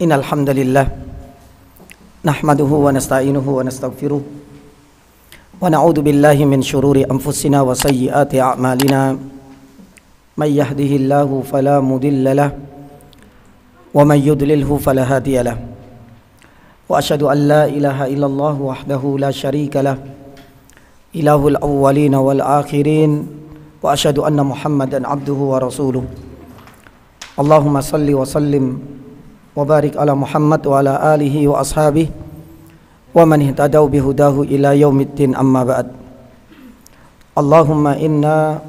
Innal hamdalillah nahmaduhu wa nasta'inuhu wa nastaghfiruh wa na'udzu billahi min shururi anfusina wa sayyiati a'malina may yahdihillahu fala mudilla lahu wa may yudlilhu fala hadiya lahu wa asyhadu an la ilaha illallah wahdahu la syarika lahu ilahul awwalin wal akhirin wa asyhadu anna muhammadan abduhu wa rasuluh. Allahumma salli wa sallim wa barik ala Muhammad wa ala alihi wa ashabihi wa man ihtadaw bihudahu ila yaumiddin, amma ba'd. Allahumma inna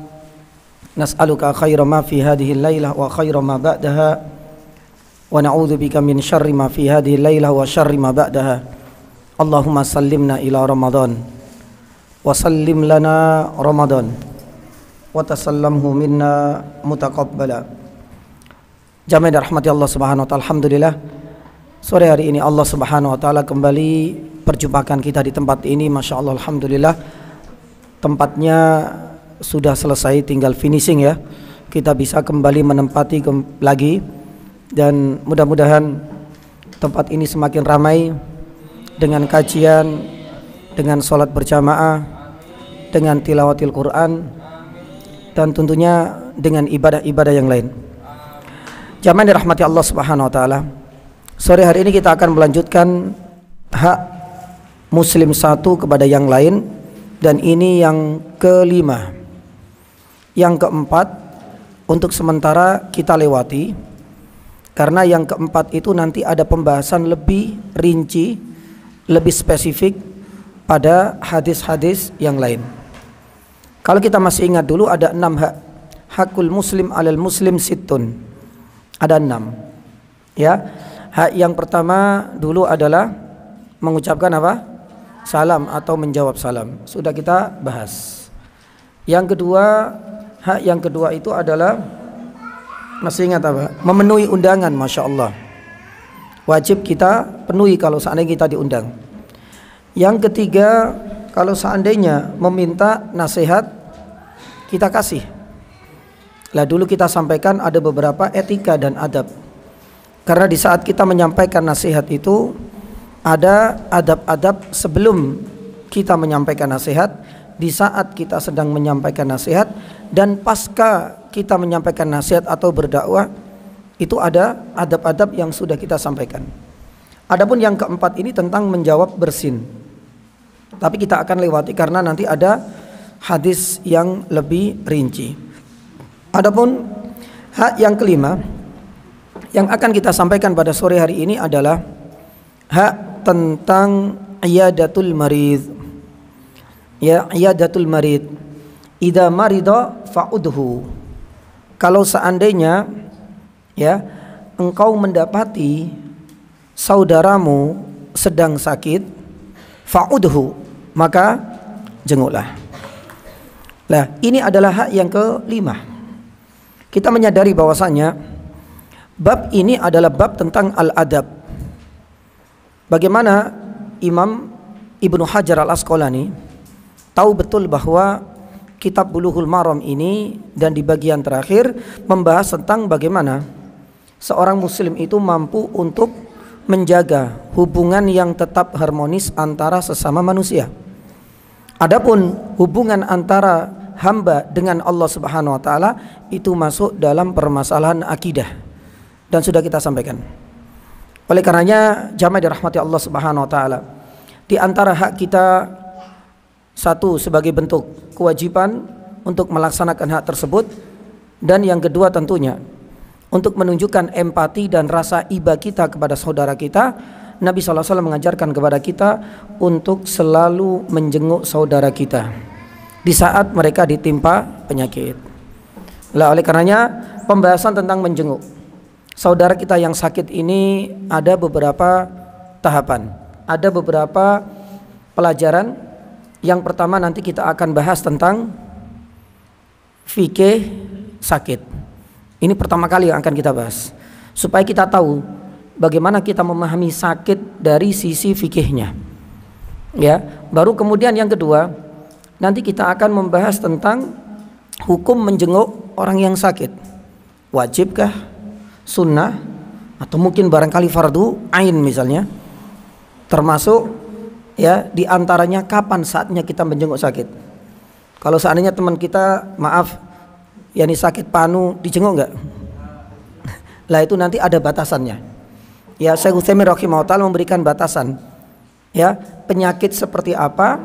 nas'aluka khaira ma fi hadhihi al-lailah wa khaira ma ba'daha wa na'udzu bika min syarri ma fi hadhihi al-lailah wa syarri ma ba'daha. Allahumma sallimna ila Ramadan wa sallim lana Ramadan wa tasallamhu minna mutaqabbala. Jamaah dirahmati Allah Subhanahu wa taala, alhamdulillah sore hari ini Allah Subhanahu wa taala kembali perjumpakan kita di tempat ini. Masya Allah, alhamdulillah tempatnya sudah selesai, tinggal finishing ya. Kita bisa kembali menempati lagi dan mudah-mudahan tempat ini semakin ramai dengan kajian, dengan sholat berjamaah, dengan tilawatil Quran, dan tentunya dengan ibadah-ibadah yang lain. Jamaah dirahmati Allah Subhanahu wa taala, sore hari ini kita akan melanjutkan hak muslim satu kepada yang lain, dan ini yang kelima. Yang keempat untuk sementara kita lewati, karena yang keempat itu nanti ada pembahasan lebih rinci, lebih spesifik pada hadis-hadis yang lain. Kalau kita masih ingat dulu ada 6 hak. Hakul muslim alal muslim sittun. Ada 6 ya. Hak yang pertama dulu adalah mengucapkan apa? Salam atau menjawab salam. Sudah kita bahas. Yang kedua, hak yang kedua itu adalah, masih ingat apa? Memenuhi undangan. Masya Allah, wajib kita penuhi kalau seandainya kita diundang. Yang ketiga, kalau seandainya meminta nasihat, kita kasih. Lah dulu kita sampaikan ada beberapa etika dan adab. Karena di saat kita menyampaikan nasihat itu ada adab-adab sebelum kita menyampaikan nasihat, di saat kita sedang menyampaikan nasihat, dan pasca kita menyampaikan nasihat atau berdakwah, itu ada adab-adab yang sudah kita sampaikan. Adapun yang keempat ini tentang menjawab bersin, tapi kita akan lewati karena nanti ada hadis yang lebih rinci. Adapun hak yang kelima yang akan kita sampaikan pada sore hari ini adalah hak tentang iyadatul marid. Ya, iyadatul marid. Idza marida fa'udhu. Kalau seandainya ya engkau mendapati saudaramu sedang sakit, fa'udhu, maka jenguklah. Nah, ini adalah hak yang kelima. Kita menyadari bahwasanya bab ini adalah bab tentang al-adab. Bagaimana Imam Ibnu Hajar al-Asqalani tahu betul bahwa kitab Bulughul Maram ini dan di bagian terakhir membahas tentang bagaimana seorang muslim itu mampu untuk menjaga hubungan yang tetap harmonis antara sesama manusia. Adapun hubungan antara hamba dengan Allah Subhanahu wa taala itu masuk dalam permasalahan akidah dan sudah kita sampaikan. Oleh karenanya jamaah dirahmati Allah Subhanahu wa taala, di antara hak kita satu sebagai bentuk kewajiban untuk melaksanakan hak tersebut, dan yang kedua tentunya untuk menunjukkan empati dan rasa iba kita kepada saudara kita. Nabi SAW mengajarkan kepada kita untuk selalu menjenguk saudara kita di saat mereka ditimpa penyakit. Lah oleh karenanya pembahasan tentang menjenguk saudara kita yang sakit ini ada beberapa tahapan, ada beberapa pelajaran. Yang pertama nanti kita akan bahas tentang fikih sakit. Ini pertama kali yang akan kita bahas supaya kita tahu bagaimana kita memahami sakit dari sisi fikihnya. Ya, baru kemudian yang kedua nanti kita akan membahas tentang hukum menjenguk orang yang sakit. Wajibkah? Sunnah? atau mungkin barangkali fardu ain misalnya. Termasuk ya di antaranya kapan saatnya kita menjenguk sakit. Kalau seandainya teman kita maaf yani sakit panu, dijenguk enggak? Lah itu nanti ada batasannya. Ya, Syekh Utsaimin rahimahullah memberikan batasan. Ya, penyakit seperti apa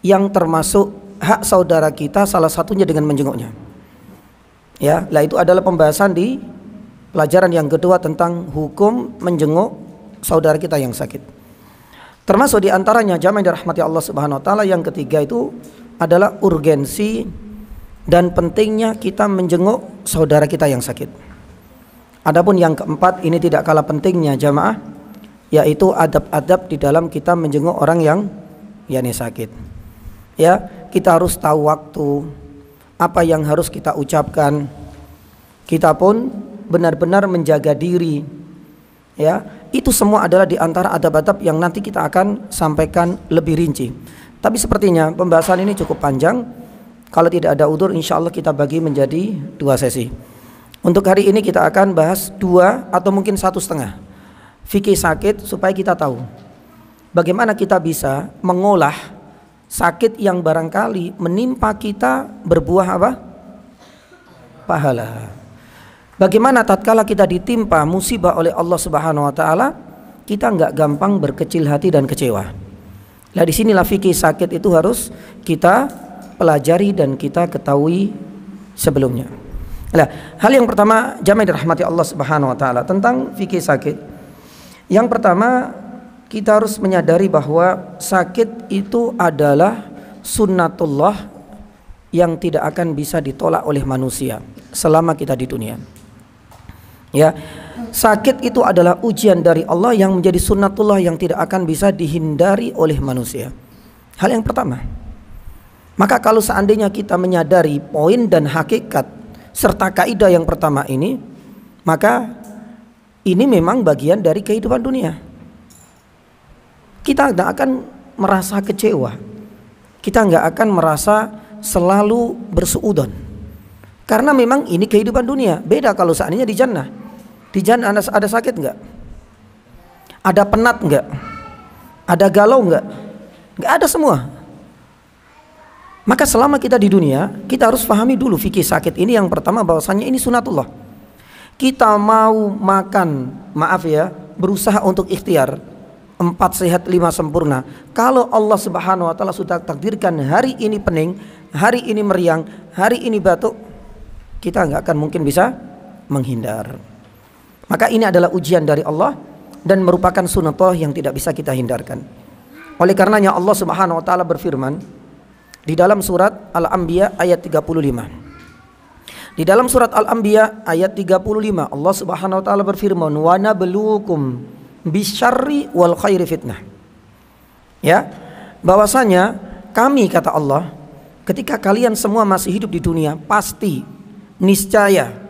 yang termasuk hak saudara kita, salah satunya dengan menjenguknya. Ya, lah itu adalah pembahasan di pelajaran yang kedua tentang hukum menjenguk saudara kita yang sakit. Termasuk di antaranya jamaah yang dirahmati Allah Subhanahu wa taala, yang ketiga itu adalah urgensi dan pentingnya kita menjenguk saudara kita yang sakit. Adapun yang keempat ini tidak kalah pentingnya jamaah, yaitu adab-adab di dalam kita menjenguk orang yang sakit. Ya, kita harus tahu waktu, apa yang harus kita ucapkan. Kita pun benar-benar menjaga diri. Ya, itu semua adalah di antara adab-adab yang nanti kita akan sampaikan lebih rinci. Tapi sepertinya pembahasan ini cukup panjang. Kalau tidak ada udzur, insya Allah kita bagi menjadi 2 sesi. Untuk hari ini kita akan bahas 2 atau mungkin 1,5 fikih sakit, supaya kita tahu bagaimana kita bisa mengolah sakit yang barangkali menimpa kita berbuah apa? Pahala. Bagaimana tatkala kita ditimpa musibah oleh Allah Subhanahu wa taala, kita enggak gampang berkecil hati dan kecewa. Nah, disinilah fikih sakit itu harus kita pelajari dan kita ketahui sebelumnya. Nah, hal yang pertama jamaah dirahmati Allah Subhanahu wa taala tentang fikih sakit. Yang pertama, kita harus menyadari bahwa sakit itu adalah sunnatullah yang tidak akan bisa ditolak oleh manusia selama kita di dunia. Ya, sakit itu adalah ujian dari Allah yang menjadi sunnatullah yang tidak akan bisa dihindari oleh manusia. Hal yang pertama. Maka kalau seandainya kita menyadari poin dan hakikat serta kaidah yang pertama ini, maka ini memang bagian dari kehidupan dunia. Kita tidak akan merasa kecewa. Kita nggak akan merasa selalu bersuudzon. Karena memang ini kehidupan dunia. Beda kalau seandainya di jannah. Di jannah ada sakit nggak? Ada penat nggak? Ada galau nggak? Nggak ada semua. Maka selama kita di dunia, kita harus pahami dulu fikih sakit ini. Yang pertama bahwasanya ini sunatullah. Kita mau makan, maaf ya, berusaha untuk ikhtiar 4 sehat 5 sempurna. Kalau Allah Subhanahu wa taala sudah takdirkan hari ini pening, hari ini meriang, hari ini batuk, kita nggak akan mungkin bisa menghindar. Maka ini adalah ujian dari Allah dan merupakan sunnatullah yang tidak bisa kita hindarkan. Oleh karenanya Allah Subhanahu wa taala berfirman di dalam surat Al-Anbiya ayat 35. Di dalam surat Al-Anbiya ayat 35 Allah Subhanahu wa taala berfirman, "Wa nabluukum bisyarri wal khairi fitnah." Ya, bahwasanya kami, kata Allah, ketika kalian semua masih hidup di dunia, pasti niscaya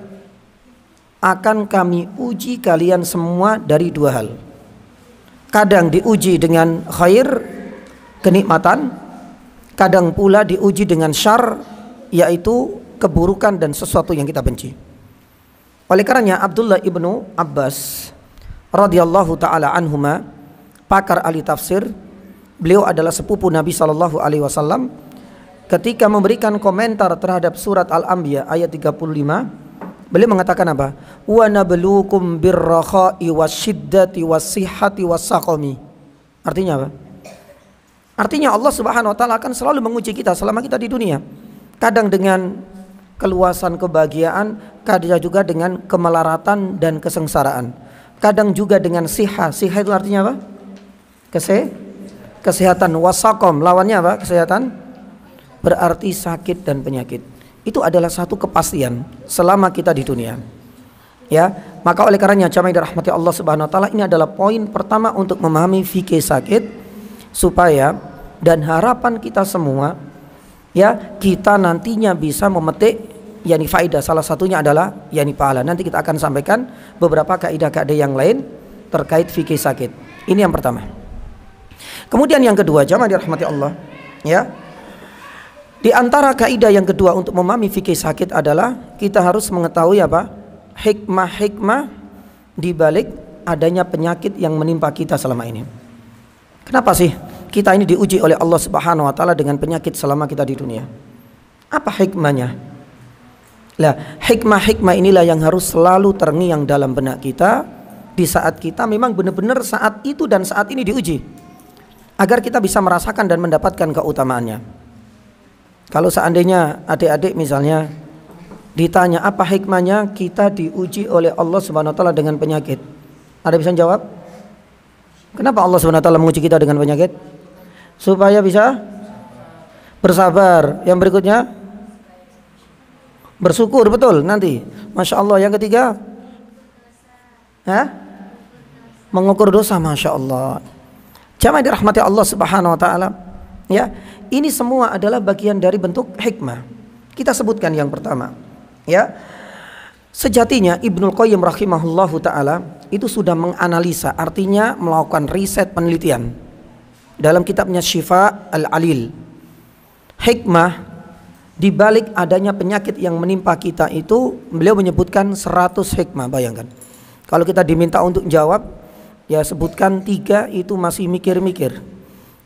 akan kami uji kalian semua dari 2 hal. Kadang diuji dengan khair, kenikmatan, kadang pula diuji dengan syar, yaitu keburukan dan sesuatu yang kita benci. Oleh karenanya Abdullah ibnu Abbas radhiyallahu taala anhuma, pakar ahli tafsir, beliau adalah sepupu Nabi sallallahu alaihi wasallam, ketika memberikan komentar terhadap surat Al-Anbiya ayat 35, beliau mengatakan apa? Wa nabluukum birrakha'i wasyiddati wassihhati wassaqami. Artinya apa? Artinya Allah Subhanahu wa taala akan selalu menguji kita selama kita di dunia. Kadang dengan keluasan kebahagiaan, kadang juga dengan kemelaratan dan kesengsaraan. Kadang juga dengan siha. Siha itu artinya apa? Kesehatan. Wasaqam, lawannya apa? Kesehatan. Berarti sakit dan penyakit. Itu adalah satu kepastian selama kita di dunia. Ya, maka oleh karenanya jamaah dirahmati Allah Subhanahu wa taala, ini adalah poin pertama untuk memahami fikih sakit, supaya dan harapan kita semua, ya, kita nantinya bisa memetik yakni faedah. Salah satunya adalah yakni pahala. Nanti kita akan sampaikan beberapa kaidah-kaidah yang lain terkait fikih sakit. Ini yang pertama. Kemudian yang kedua, jamaah dirahmati Allah, ya. Di antara kaidah yang kedua untuk memahami fikih sakit adalah kita harus mengetahui apa? Hikmah-hikmah di balik adanya penyakit yang menimpa kita selama ini. Kenapa sih kita ini diuji oleh Allah Subhanahu wa taala dengan penyakit selama kita di dunia? Apa hikmahnya? Lah, hikmah-hikmah inilah yang harus selalu terngiang dalam benak kita di saat kita memang benar-benar saat itu dan saat ini diuji, agar kita bisa merasakan dan mendapatkan keutamaannya. Kalau seandainya adik-adik misalnya ditanya apa hikmahnya kita diuji oleh Allah Subhanahu wa taala dengan penyakit, ada bisa jawab? Kenapa Allah Subhanahu wa taala menguji kita dengan penyakit? Supaya bisa bersabar. Yang berikutnya bersyukur, betul nanti. Masya Allah. Yang ketiga, mengukur dosa. Masya Allah. Jamaah dirahmati Allah Subhanahu wa taala. Ya, ini semua adalah bagian dari bentuk hikmah. Kita sebutkan yang pertama. Ya, sejatinya Ibnul Qayyim rahimahullahu taala itu sudah menganalisa, artinya melakukan riset penelitian dalam kitabnya Syifa Al-Alil. Hikmah di balik adanya penyakit yang menimpa kita itu, beliau menyebutkan 100 hikmah. Bayangkan kalau kita diminta untuk jawab, ya sebutkan 3, itu masih mikir-mikir.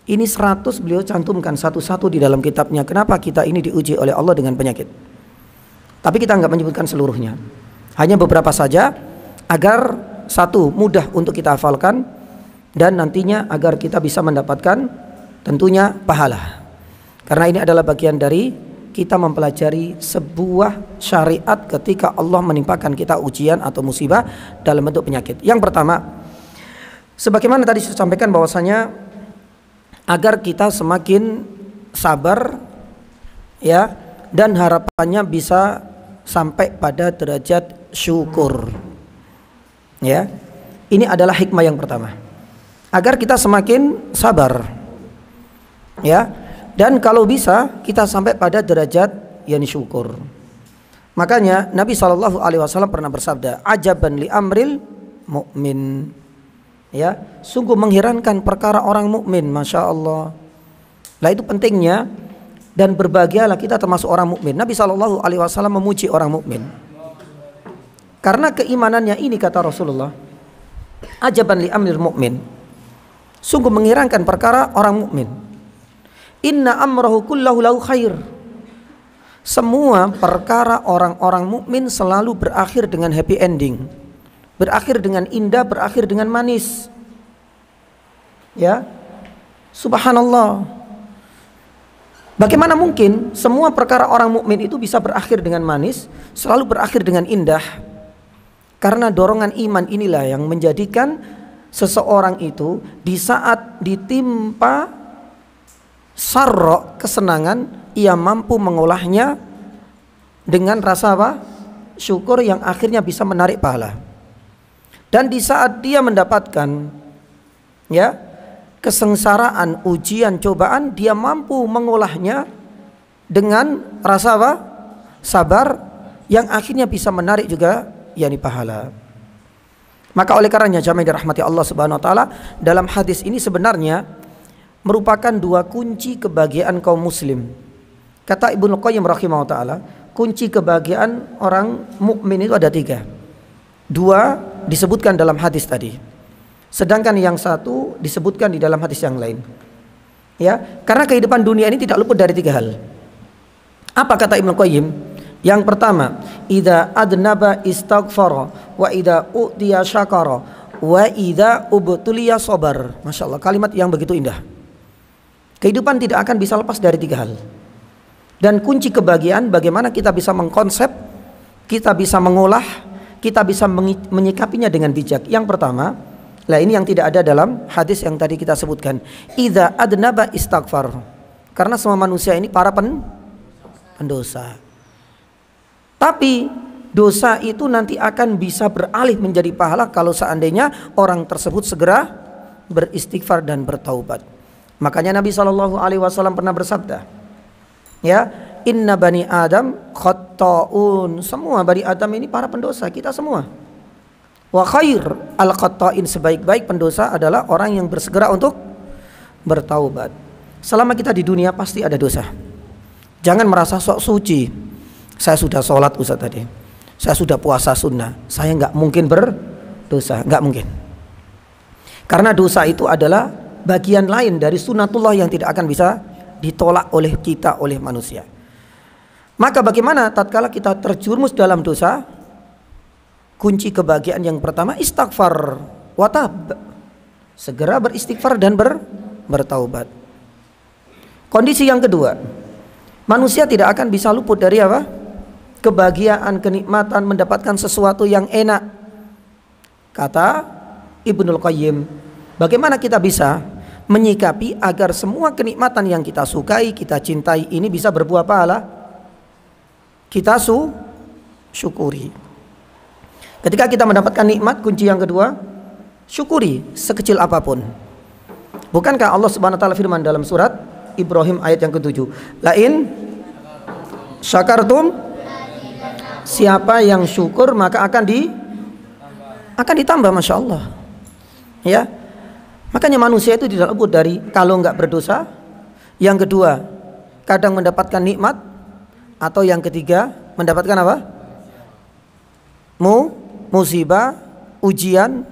Ini 100 beliau cantumkan satu-satu di dalam kitabnya. Kenapa kita ini diuji oleh Allah dengan penyakit? Tapi kita nggak menyebutkan seluruhnya, hanya beberapa saja, agar satu, mudah untuk kita hafalkan, dan nantinya agar kita bisa mendapatkan tentunya pahala. Karena ini adalah bagian dari kita mempelajari sebuah syariat ketika Allah menimpakan kita ujian atau musibah dalam bentuk penyakit. Yang pertama, sebagaimana tadi saya sampaikan bahwasanya agar kita semakin sabar, ya, dan harapannya bisa sampai pada derajat syukur. Ya, ini adalah hikmah yang pertama, agar kita semakin sabar, ya, dan kalau bisa kita sampai pada derajat yang syukur. Makanya Nabi SAW pernah bersabda, ajaban li amril mu'min. Ya, sungguh mengherankan perkara orang mukmin, masya Allah. Lah itu pentingnya, dan berbahagialah kita termasuk orang mukmin. Nabi SAW memuji orang mukmin karena keimanannya ini, kata Rasulullah, ajaban li amril mu'min, sungguh mengherankan perkara orang mukmin. Inna amrahu kullahu lahu khair. Semua perkara orang-orang mukmin selalu berakhir dengan happy ending, berakhir dengan indah, berakhir dengan manis. Ya, subhanallah. Bagaimana mungkin semua perkara orang mukmin itu bisa berakhir dengan manis, selalu berakhir dengan indah? Karena dorongan iman inilah yang menjadikan seseorang itu di saat ditimpa sarro, kesenangan, ia mampu mengolahnya dengan rasa apa? Syukur, yang akhirnya bisa menarik pahala. Dan di saat dia mendapatkan, ya, kesengsaraan, ujian, cobaan, dia mampu mengolahnya dengan rasa apa? Sabar, yang akhirnya bisa menarik juga yakni pahala. Maka oleh karenanya jamaah dirahmati Allah Subhanahu wa taala, dalam hadis ini sebenarnya merupakan 2 kunci kebahagiaan kaum muslim. Kata Ibnu Qayyim rahimahullah taala, kunci kebahagiaan orang mukmin itu ada 3. 2 disebutkan dalam hadis tadi, sedangkan yang 1 disebutkan di dalam hadis yang lain. Ya, karena kehidupan dunia ini tidak luput dari 3 hal. Apa kata Ibnu Qayyim? Yang pertama, idza adnaba istaghfara, wa idza utiya syakara, wa idza ubtuliya sabar. Masya Allah, kalimat yang begitu indah. Kehidupan tidak akan bisa lepas dari 3 hal. Dan kunci kebahagiaan bagaimana kita bisa mengkonsep, kita bisa mengolah, kita bisa menyikapinya dengan bijak. Yang pertama, lah ini yang tidak ada dalam hadis yang tadi kita sebutkan. Idza adnaba istaghfar. Karena semua manusia ini para pendosa. Tapi dosa itu nanti akan bisa beralih menjadi pahala kalau seandainya orang tersebut segera beristighfar dan bertaubat. Makanya Nabi SAW pernah bersabda, ya, inna bani Adam khatta'un. Semua bani Adam ini para pendosa, kita semua. Wa khair al-khatta'in, sebaik-baik pendosa adalah orang yang bersegera untuk bertaubat. Selama kita di dunia pasti ada dosa. Jangan merasa sok suci. Saya sudah sholat Ustaz tadi, saya sudah puasa sunnah, saya nggak mungkin dosa, nggak mungkin. Karena dosa itu adalah bagian lain dari sunatullah yang tidak akan bisa ditolak oleh kita, oleh manusia. Maka bagaimana tatkala kita terjerumus dalam dosa? Kunci kebahagiaan yang pertama istighfar wa tab. Segera beristighfar dan bertaubat. Kondisi yang kedua, manusia tidak akan bisa luput dari apa? Kebahagiaan, kenikmatan, mendapatkan sesuatu yang enak. Kata Ibnul Qayyim, bagaimana kita bisa menyikapi agar semua kenikmatan yang kita sukai, kita cintai ini bisa berbuah pahala? Kita syukuri. Ketika kita mendapatkan nikmat, kunci yang kedua, syukuri sekecil apapun. Bukankah Allah Subhanahu wa taala firman dalam surat Ibrahim ayat yang ke-7, lain syakartum, siapa yang syukur maka akan ditambah, masya Allah. Ya, makanya manusia itu tidak luput dari kalau nggak berdosa. Yang kedua, kadang mendapatkan nikmat, atau yang ketiga mendapatkan apa? Musibah, ujian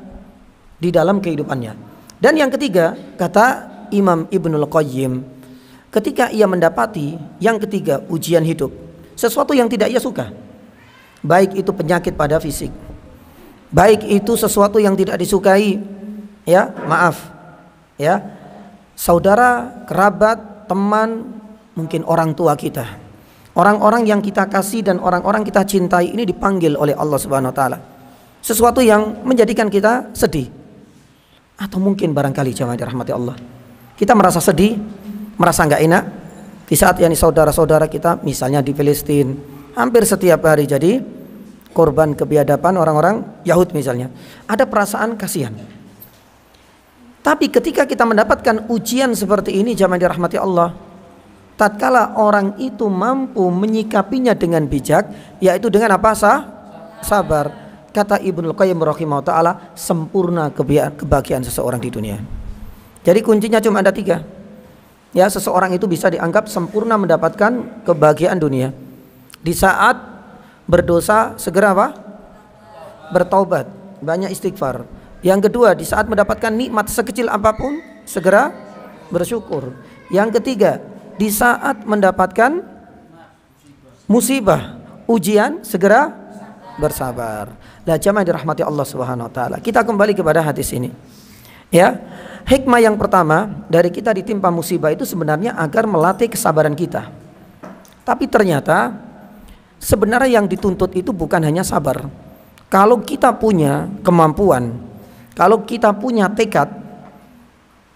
di dalam kehidupannya. Dan yang ketiga, kata Imam Ibnul Qayyim, ketika ia mendapati yang ketiga ujian hidup, sesuatu yang tidak ia suka, baik itu penyakit pada fisik, baik itu sesuatu yang tidak disukai, ya maaf, ya saudara, kerabat, teman, mungkin orang tua kita, orang-orang yang kita kasih dan orang-orang kita cintai ini dipanggil oleh Allah Subhanahu wa taala. Sesuatu yang menjadikan kita sedih. Atau mungkin barangkali jemaah dirahmati Allah, kita merasa sedih, merasa nggak enak di saat yang saudara-saudara kita misalnya di Palestina hampir setiap hari jadi korban kebiadaban orang-orang Yahud misalnya. Ada perasaan kasihan. Tapi ketika kita mendapatkan ujian seperti ini jemaah dirahmati Allah, tatkala orang itu mampu menyikapinya dengan bijak, yaitu dengan apa? Sabar. Kata Ibnul Qayyim rahimahullah ta'ala, sempurna kebahagiaan seseorang di dunia. Jadi kuncinya cuma ada 3. Ya, seseorang itu bisa dianggap sempurna mendapatkan kebahagiaan dunia. Di saat berdosa segera apa? Bertaubat, banyak istighfar. Yang kedua, di saat mendapatkan nikmat sekecil apapun segera bersyukur. Yang ketiga, di saat mendapatkan musibah, ujian segera bersabar. Lah jamaah dirahmati Allah Subhanahu wa taala. Kita kembali kepada hadis ini. Ya. Hikmah yang pertama dari kita ditimpa musibah itu sebenarnya agar melatih kesabaran kita. Tapi ternyata sebenarnya yang dituntut itu bukan hanya sabar. Kalau kita punya kemampuan, kalau kita punya tekad,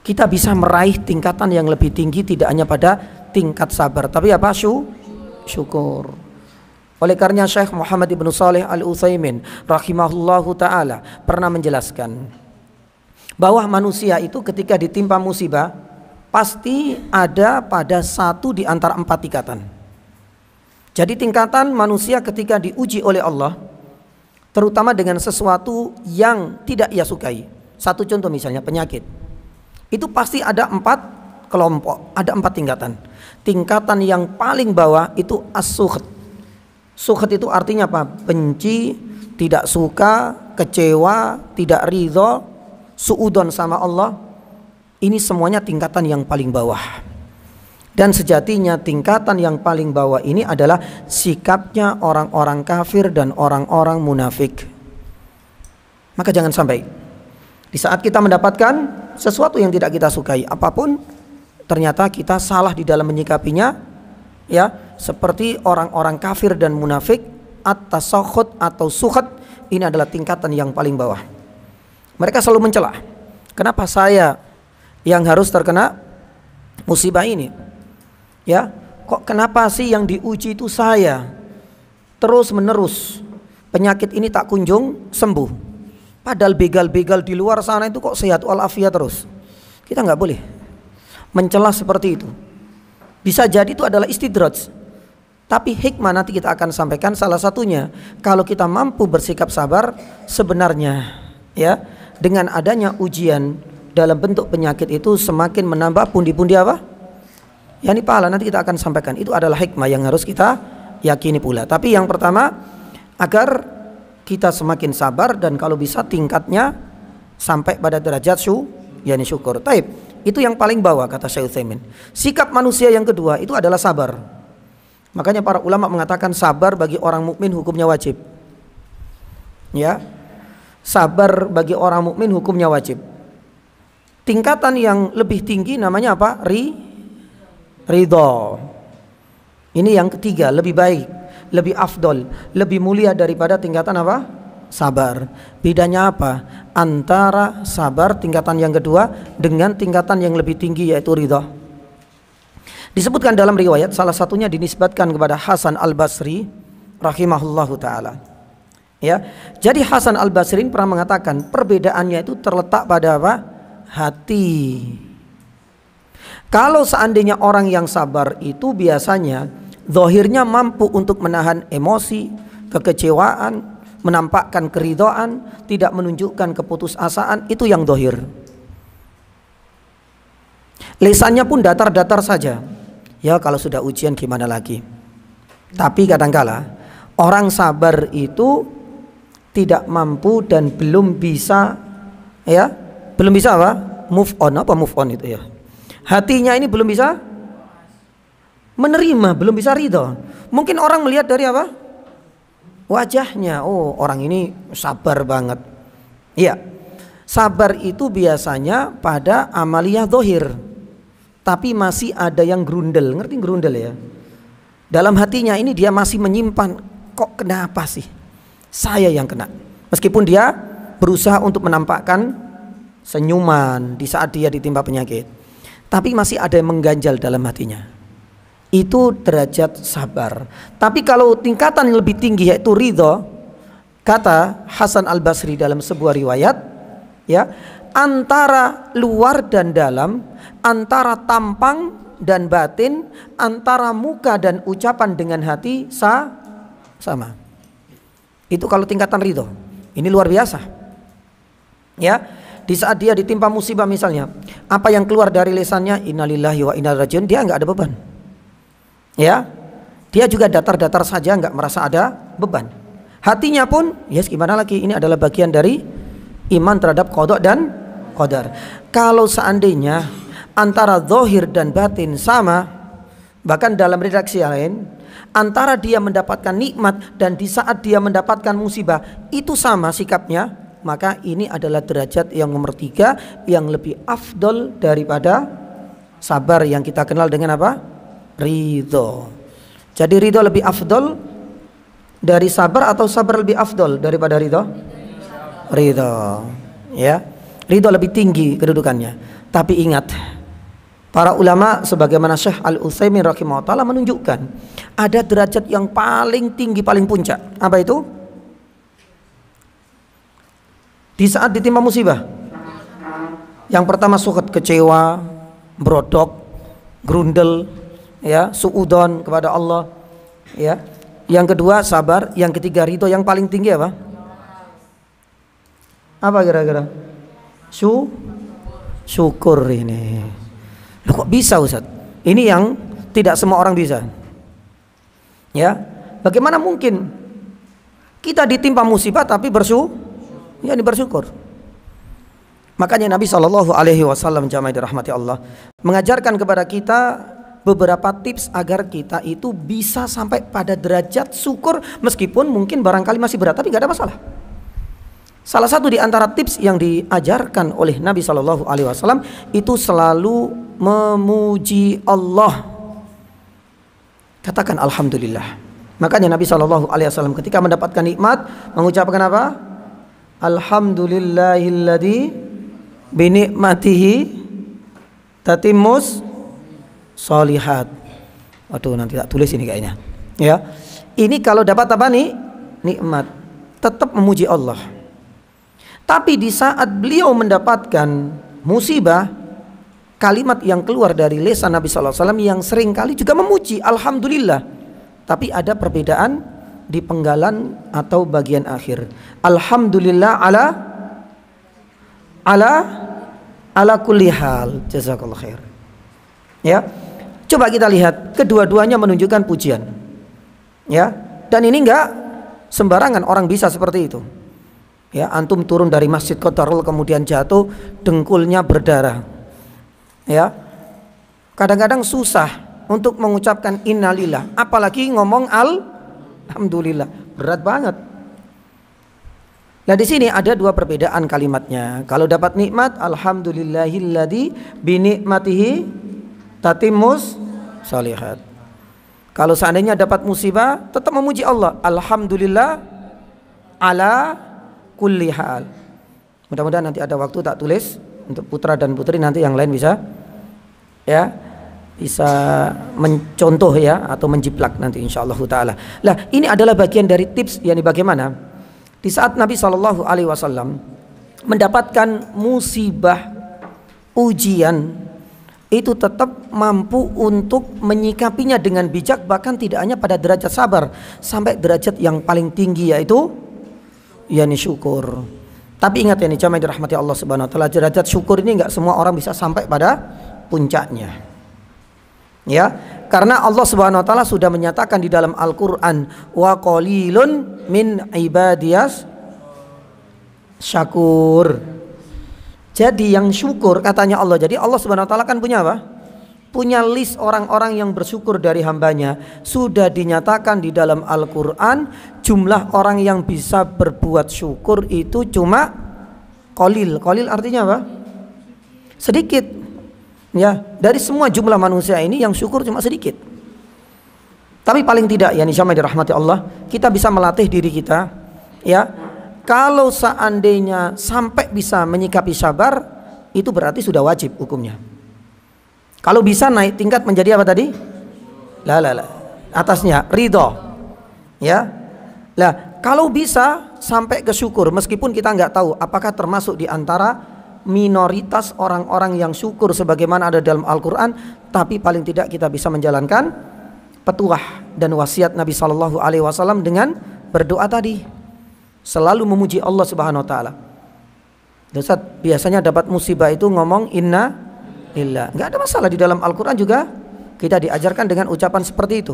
kita bisa meraih tingkatan yang lebih tinggi, tidak hanya pada tingkat sabar, tapi apa? Syukur. Oleh karenanya Syekh Muhammad ibn Shalih al-Utsaimin rahimahullahu ta'ala pernah menjelaskan bahwa manusia itu ketika ditimpa musibah pasti ada pada 1 di antara 4 tingkatan. Jadi tingkatan manusia ketika diuji oleh Allah, terutama dengan sesuatu yang tidak ia sukai. Satu contoh misalnya penyakit, itu pasti ada 4 kelompok, ada 4 tingkatan. Tingkatan yang paling bawah itu as-sukht. Sukhat itu artinya apa? Benci, tidak suka, kecewa, tidak ridho, suudon sama Allah. Ini semuanya tingkatan yang paling bawah. Dan sejatinya tingkatan yang paling bawah ini adalah sikapnya orang-orang kafir dan orang-orang munafik. Maka jangan sampai di saat kita mendapatkan sesuatu yang tidak kita sukai apapun, ternyata kita salah di dalam menyikapinya. Ya, seperti orang-orang kafir dan munafik, at-tasakhut atau sukhat, ini adalah tingkatan yang paling bawah. Mereka selalu mencela, kenapa saya yang harus terkena musibah ini? Ya, kok kenapa sih yang diuji itu saya? Terus menerus penyakit ini tak kunjung sembuh. Padahal begal-begal di luar sana itu kok sehat walafiat terus. Kita nggak boleh mencela seperti itu. Bisa jadi itu adalah istidraj. Tapi hikmah nanti kita akan sampaikan salah satunya. Kalau kita mampu bersikap sabar, sebenarnya ya dengan adanya ujian dalam bentuk penyakit itu semakin menambah pundi-pundi apa? Yani pahala, nanti kita akan sampaikan. Itu adalah hikmah yang harus kita yakini pula. Tapi yang pertama, agar kita semakin sabar, dan kalau bisa tingkatnya sampai pada derajat syukur. Taib. Itu yang paling bawah kata Syekh Utsaimin. Sikap manusia yang kedua itu adalah sabar. Makanya para ulama mengatakan sabar bagi orang mukmin hukumnya wajib. Ya. Sabar bagi orang mukmin hukumnya wajib. Tingkatan yang lebih tinggi namanya apa? Ridho. Ini yang ketiga, lebih baik, lebih afdol, lebih mulia daripada tingkatan apa? Sabar. Bedanya apa? Antara sabar tingkatan yang kedua dengan tingkatan yang lebih tinggi, yaitu ridho. Disebutkan dalam riwayat, salah satunya dinisbatkan kepada Hasan Al-Basri rahimahullahu taala. Ya. Jadi Hasan Al-Basri pernah mengatakan perbedaannya itu terletak pada apa? Hati. Kalau seandainya orang yang sabar itu biasanya zahirnya mampu untuk menahan emosi, kekecewaan, menampakkan keridhaan, tidak menunjukkan keputusasaan, itu yang zahir. Lisannya pun datar-datar saja. Ya kalau sudah ujian gimana lagi. Tapi kadangkala orang sabar itu tidak mampu dan belum bisa, ya, belum bisa apa? Move on itu ya. Hatinya ini belum bisa menerima, belum bisa ridho. Mungkin orang melihat dari apa? Wajahnya, oh orang ini sabar banget. Iya, sabar itu biasanya pada amaliyah zahir, tapi masih ada yang grundel. Ngerti grundel ya? Dalam hatinya ini dia masih menyimpan, kok kenapa sih saya yang kena? Meskipun dia berusaha untuk menampakkan senyuman di saat dia ditimpa penyakit, tapi masih ada yang mengganjal dalam hatinya. Itu derajat sabar. Tapi kalau tingkatan yang lebih tinggi yaitu ridho, kata Hasan Al-Basri dalam sebuah riwayat, ya, antara luar dan dalam, antara tampang dan batin, antara muka dan ucapan dengan hati sama. Itu kalau tingkatan ridho. Ini luar biasa. Ya, di saat dia ditimpa musibah misalnya, apa yang keluar dari lisannya, innalillahi wa inna ilaihi rajiun, dia nggak ada beban. Ya, dia juga datar-datar saja, nggak merasa ada beban. Hatinya pun, yes gimana lagi, ini adalah bagian dari iman terhadap qada dan qadar. Kalau seandainya antara zahir dan batin sama, bahkan dalam redaksi yang lain, antara dia mendapatkan nikmat dan di saat dia mendapatkan musibah itu sama sikapnya, maka ini adalah derajat yang nomor 3 yang lebih afdol daripada sabar yang kita kenal dengan apa? Ridho. Jadi ridho lebih afdol dari sabar atau sabar lebih afdol daripada ridho? Ridho. Ya, ridho lebih tinggi kedudukannya. Tapi ingat, para ulama sebagaimana Syekh Al-Utsaimin rahimahullah taala menunjukkan ada derajat yang paling tinggi, paling puncak. Apa itu? Di saat ditimpa musibah, yang pertama sukat, kecewa, brodok, grundel, ya, suudon kepada Allah, ya. Yang kedua sabar, yang ketiga ridho, yang paling tinggi apa? Apa kira-kira? Syukur ini. Loh, kok bisa Ustaz? Ini yang tidak semua orang bisa. Ya, bagaimana mungkin kita ditimpa musibah tapi bersyukur? Makanya Nabi SAW jamaah dirahmati Allah mengajarkan kepada kita beberapa tips agar kita itu bisa sampai pada derajat syukur, meskipun mungkin barangkali masih berat, tapi gak ada masalah. Salah satu di antara tips yang diajarkan oleh Nabi SAW itu selalu memuji Allah. Katakan alhamdulillah. Makanya Nabi SAW ketika mendapatkan nikmat mengucapkan apa? Alhamdulillahilladzi binikmatihi tatimmus sholihat. Waduh, nanti tak tulis ini kayaknya. Ya, ini kalau dapat apa nih? Nikmat, tetap memuji Allah. Tapi di saat beliau mendapatkan musibah, kalimat yang keluar dari lisan Nabi SAW yang sering kali juga memuji alhamdulillah. Tapi ada perbedaan di penggalan atau bagian akhir. Alhamdulillah ala kulli hal. Jazakallah khair. Ya, coba kita lihat kedua-duanya menunjukkan pujian. Ya, dan ini Sembarangan orang bisa seperti itu. Ya, antum turun dari Masjid Qadarul kemudian jatuh, dengkulnya berdarah. Ya. Kadang-kadang susah untuk mengucapkan innalillah, apalagi ngomong alhamdulillah. Berat banget. Nah, di sini ada dua perbedaan kalimatnya. Kalau dapat nikmat, alhamdulillahilladzi binikmatihi tatimmus shalihat. Kalau seandainya dapat musibah, tetap memuji Allah, alhamdulillah ala kulli hal. Mudah-mudahan nanti ada waktu tak tulis untuk putra dan putri, nanti yang lain bisa mencontoh ya, atau menjiplak nanti insyaallah taala. Lah, ini adalah bagian dari tips, yakni bagaimana di saat Nabi Shallallahu alaihi wasallam mendapatkan musibah, ujian, itu tetap mampu untuk menyikapinya dengan bijak, bahkan tidak hanya pada derajat sabar, sampai derajat yang paling tinggi yaitu yakni syukur. Tapi ingat ya nih, jamaah dirahmati Allah Subhanahu wa taala, derajat syukur ini enggak semua orang bisa sampai pada puncaknya. Ya, karena Allah Subhanahu wa taala sudah menyatakan di dalam Al-Qur'an, wa qalilun min ibadiyas syakur. Jadi yang syukur katanya Allah. Jadi Allah Subhanahu wa taala kan punya apa? Punya list orang-orang yang bersyukur dari hambanya. Sudah dinyatakan di dalam Al-Qur'an, jumlah orang yang bisa berbuat syukur itu cuma qalil. Qalil artinya apa? Sedikit. Ya, dari semua jumlah manusia ini yang syukur cuma sedikit. Tapi paling tidak ya, insyaallah dirahmati Allah, kita bisa melatih diri kita ya. Kalau seandainya sampai bisa menyikapi sabar, itu berarti sudah wajib hukumnya. Kalau bisa naik tingkat menjadi apa tadi? Atasnya ridho. Ya. Lah, kalau bisa sampai ke syukur, meskipun kita nggak tahu apakah termasuk di antara minoritas orang-orang yang syukur sebagaimana ada dalam Al-Quran, tapi paling tidak kita bisa menjalankan petuah dan wasiat Nabi Shallallahu alaihi wasallam dengan berdoa tadi. Selalu memuji Allah Subhanahu wa taala. Ustaz, biasanya dapat musibah itu ngomong inna lillah. Enggak ada masalah, di dalam Al-Qur'an juga kita diajarkan dengan ucapan seperti itu.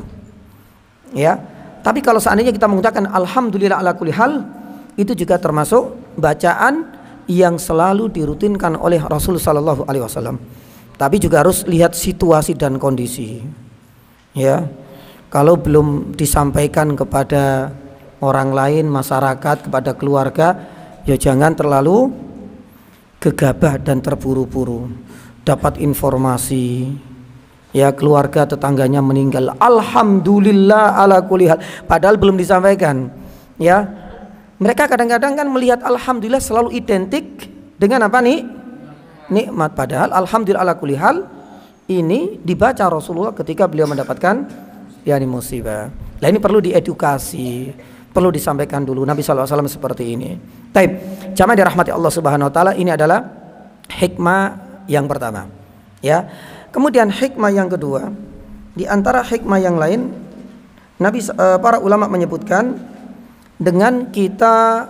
Ya. Tapi kalau seandainya kita mengucapkan alhamdulillah ala kulli hal, itu juga termasuk bacaan yang selalu dirutinkan oleh Rasul sallallahu alaihi wasallam. Tapi juga harus lihat situasi dan kondisi. Ya. Kalau belum disampaikan kepada orang lain, masyarakat, kepada keluarga, ya jangan terlalu gegabah dan terburu-buru. Dapat informasi, ya keluarga tetangganya meninggal, alhamdulillah ala kulli hal, padahal belum disampaikan. Ya, mereka kadang-kadang kan melihat alhamdulillah selalu identik dengan apa nih? Nikmat. Padahal alhamdulillah ala kulli hal ini dibaca Rasulullah ketika beliau mendapatkan yakni musibah. Nah, ini perlu diedukasi, perlu disampaikan dulu Nabi SAW seperti ini. Taib, jamaah dirahmati Allah Subhanahu wa taala, ini adalah hikmah yang pertama. Ya. Kemudian hikmah yang kedua, di antara hikmah yang lain, para ulama menyebutkan, dengan kita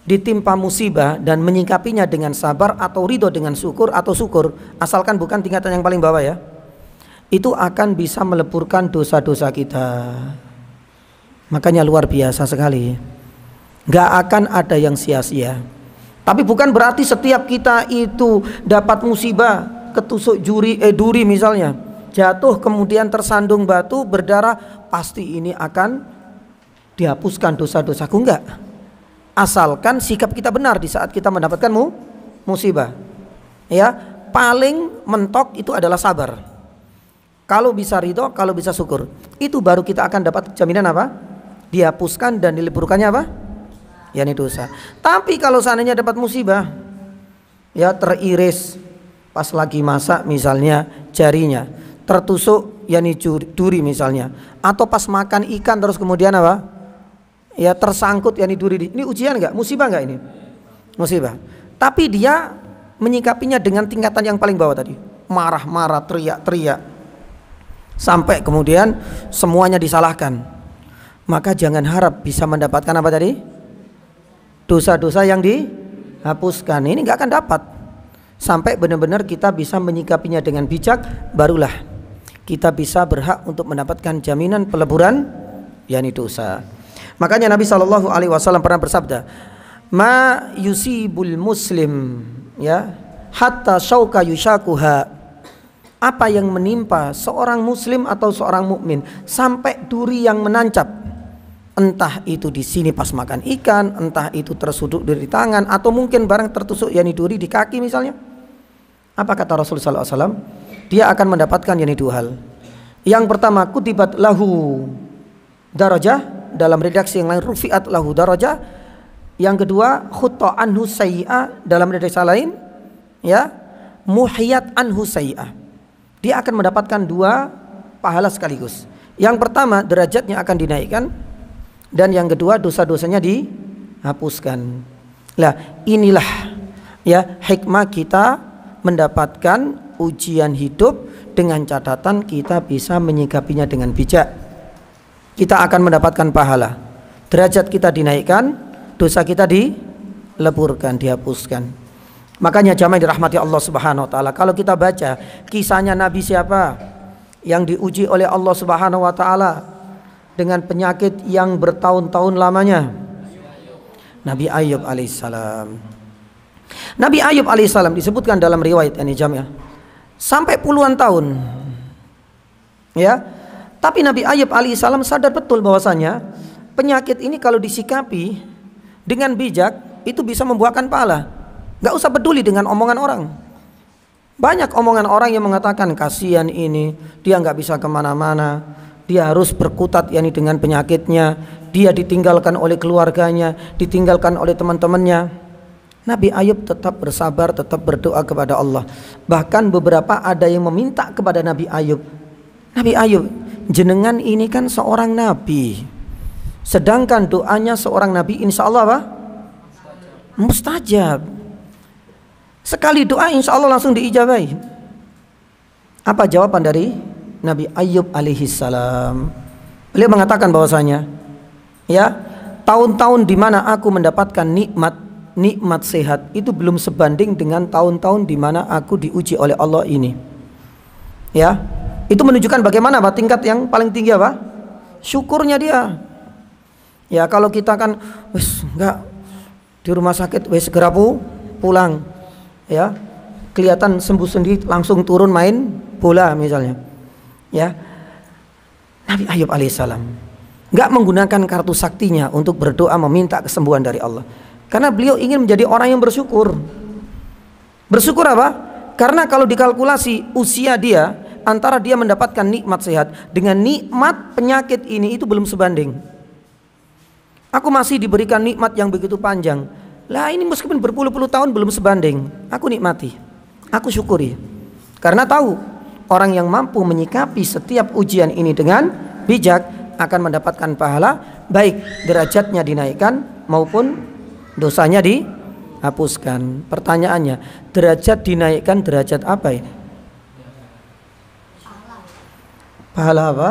ditimpa musibah dan menyikapinya dengan sabar atau ridho dengan syukur atau syukur, asalkan bukan tingkatan yang paling bawah ya, itu akan bisa meleburkan dosa-dosa kita. Makanya luar biasa sekali, gak akan ada yang sia-sia. Tapi bukan berarti setiap kita itu dapat musibah, ketusuk duri misalnya, jatuh kemudian tersandung batu berdarah, pasti ini akan dihapuskan dosa-dosaku. Enggak. Asalkan sikap kita benar di saat kita mendapatkan musibah. Ya, paling mentok itu adalah sabar. Kalau bisa ridho, kalau bisa syukur, itu baru kita akan dapat jaminan apa? Dihapuskan dan diliburkannya apa? yakni dosa. Tapi kalau seandainya dapat musibah, ya teriris pas lagi masak misalnya jarinya, tertusuk yakni duri misalnya, atau pas makan ikan terus kemudian apa? Ya tersangkut yakni duri. Ini ujian enggak? Musibah enggak ini? Musibah. Tapi dia menyikapinya dengan tingkatan yang paling bawah tadi. Marah-marah, teriak-teriak. Sampai kemudian semuanya disalahkan. Maka jangan harap bisa mendapatkan apa tadi? Dosa-dosa yang dihapuskan. Ini enggak akan dapat. Sampai benar-benar kita bisa menyikapinya dengan bijak, barulah kita bisa berhak untuk mendapatkan jaminan peleburan yakni dosa. Makanya Nabi SAW pernah bersabda, ma yusibul muslim, ya, hatta syauka yushakuha. Apa yang menimpa seorang muslim atau seorang mukmin sampai duri yang menancap, entah itu di sini pas makan ikan, entah itu tersuduk dari tangan, atau mungkin barang tertusuk yakni duri di kaki misalnya. Apa kata Rasulullah SAW? Dia akan mendapatkan yakni dua hal. Yang pertama, kutibat lahu darajah, dalam redaksi yang lain rufi'at lahu darajah. Yang kedua, khutta anhu sayyi'ah, dalam redaksi lain ya, muhiyat anhu sayyi'ah. Dia akan mendapatkan dua pahala sekaligus. Yang pertama, derajatnya akan dinaikkan, dan yang kedua, dosa-dosanya dihapuskan. Lah, inilah ya hikmah kita mendapatkan ujian hidup, dengan catatan kita bisa menyikapinya dengan bijak. Kita akan mendapatkan pahala. Derajat kita dinaikkan, dosa kita dileburkan, dihapuskan. Makanya jamaah dirahmati Allah Subhanahu wa taala, kalau kita baca kisahnya Nabi siapa yang diuji oleh Allah Subhanahu wa taala dengan penyakit yang bertahun-tahun lamanya? Nabi Ayub alaihissalam. Nabi Ayub alaihissalam disebutkan dalam riwayat ini jamaah sampai puluhan tahun. Ya. Tapi Nabi Ayub alaihissalam sadar betul bahwasanya penyakit ini kalau disikapi dengan bijak itu bisa membuahkan pahala. Gak usah peduli dengan omongan orang. Banyak omongan orang yang mengatakan kasihan ini, dia gak bisa kemana-mana, dia harus berkutat yakni dengan penyakitnya, dia ditinggalkan oleh keluarganya, ditinggalkan oleh teman-temannya. Nabi Ayub tetap bersabar, tetap berdoa kepada Allah. Bahkan beberapa ada yang meminta kepada Nabi Ayub, Nabi Ayub, jenengan ini kan seorang nabi, sedangkan doanya seorang nabi insya Allah apa? Mustajab. Sekali doa insya Allah langsung diijabahi. Apa jawaban dari Nabi Ayub alaihissalam? Beliau mengatakan bahwasanya, ya, tahun-tahun di mana aku mendapatkan nikmat sehat itu belum sebanding dengan tahun-tahun di mana aku diuji oleh Allah ini. Ya, itu menunjukkan bagaimana Pak tingkat yang paling tinggi apa? Syukurnya dia. Ya, kalau kita kan wis enggak di rumah sakit wis segera pulang. Ya, kelihatan sembuh sendiri langsung turun main bola misalnya. Ya, Nabi Ayub alaihissalam nggak menggunakan kartu saktinya untuk berdoa meminta kesembuhan dari Allah, karena beliau ingin menjadi orang yang bersyukur. Bersyukur apa? Karena kalau dikalkulasi usia dia antara dia mendapatkan nikmat sehat dengan nikmat penyakit ini itu belum sebanding. Aku masih diberikan nikmat yang begitu panjang. Lah ini meskipun berpuluh-puluh tahun belum sebanding, aku nikmati, aku syukuri. Karena tahu orang yang mampu menyikapi setiap ujian ini dengan bijak akan mendapatkan pahala, baik derajatnya dinaikkan maupun dosanya dihapuskan. Pertanyaannya, derajat dinaikkan derajat apa ini? Pahala apa?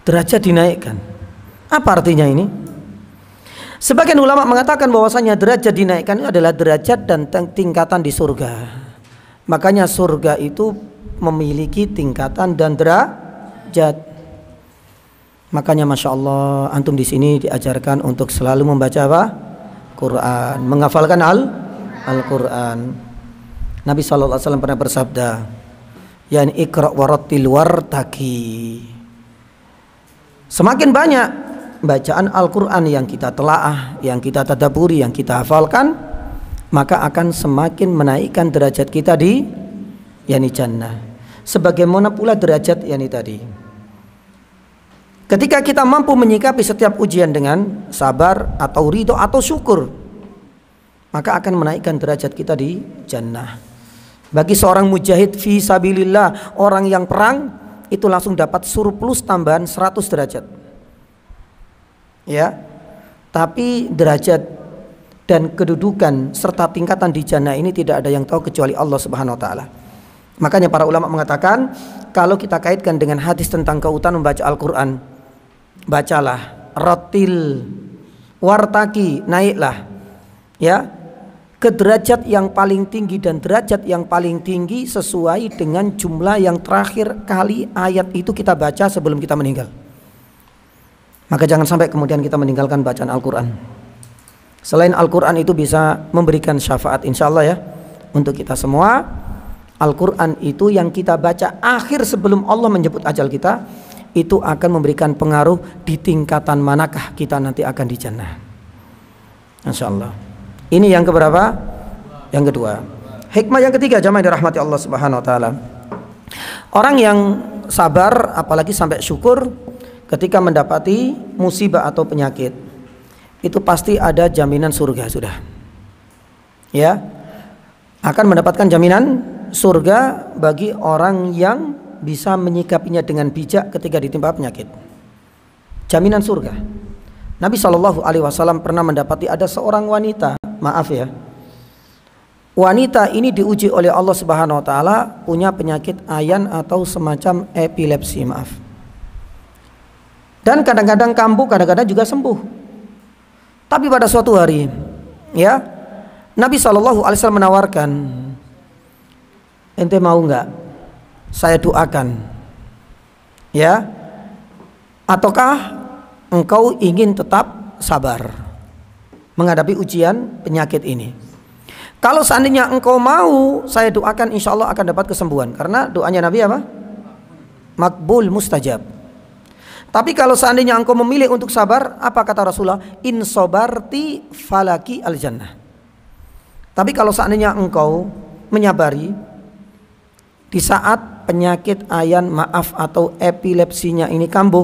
Derajat dinaikkan. Apa artinya ini? Sebagian ulama mengatakan bahwasanya derajat dinaikkan itu adalah derajat dan tingkatan di surga. Makanya surga itu memiliki tingkatan dan derajat. Makanya masya Allah antum di sini diajarkan untuk selalu membaca apa? Quran, menghafalkan Al-Quran. Nabi SAW pernah bersabda, "Yani iqra' warattil wartaki." Semakin banyak bacaan Al-Quran yang kita telaah, yang kita tadabburi, yang kita hafalkan, maka akan semakin menaikkan derajat kita di yani jannah. Sebagaimana pula derajat yani tadi, ketika kita mampu menyikapi setiap ujian dengan sabar atau ridho atau syukur, maka akan menaikkan derajat kita di jannah. Bagi seorang mujahid fi sabilillah, orang yang perang, itu langsung dapat surplus tambahan 100 derajat. Ya, tapi derajat dan kedudukan serta tingkatan di jannah ini tidak ada yang tahu kecuali Allah Subhanahu wa taala. Makanya para ulama mengatakan, kalau kita kaitkan dengan hadis tentang keutamaan membaca Al-Qur'an, bacalah, ratil, wartaki, naiklah ya ke derajat yang paling tinggi, dan derajat yang paling tinggi sesuai dengan jumlah yang terakhir kali ayat itu kita baca sebelum kita meninggal. Maka jangan sampai kemudian kita meninggalkan bacaan Al-Quran. Selain Al-Quran itu bisa memberikan syafaat insya Allah ya untuk kita semua. Al-Quran itu yang kita baca akhir sebelum Allah menjemput ajal kita, itu akan memberikan pengaruh di tingkatan manakah kita nanti akan di jannah. Insya Allah. Ini yang keberapa? Yang kedua. Hikmah yang ketiga, jamaah dirahmati Allah Subhanahu Wa Taala. Orang yang sabar, apalagi sampai syukur ketika mendapati musibah atau penyakit, itu pasti ada jaminan surga sudah. Ya, akan mendapatkan jaminan surga bagi orang yang bisa menyikapinya dengan bijak ketika ditimpa penyakit. Jaminan surga. Nabi SAW pernah mendapati ada seorang wanita, maaf ya, wanita ini diuji oleh Allah Subhanahu Wa Taala punya penyakit ayan atau semacam epilepsi, maaf. Dan kadang-kadang kambuh, kadang-kadang juga sembuh. Tapi pada suatu hari, ya, Nabi SAW menawarkan, ente mau nggak saya doakan, ya, ataukah engkau ingin tetap sabar menghadapi ujian penyakit ini? Kalau seandainya engkau mau, saya doakan insya Allah akan dapat kesembuhan. Karena doanya Nabi apa? Makbul, mustajab. Tapi kalau seandainya engkau memilih untuk sabar, apa kata Rasulullah? In sobarti falaki al jannah. Tapi kalau seandainya engkau menyabari di saat penyakit ayan, maaf, atau epilepsinya ini kambuh,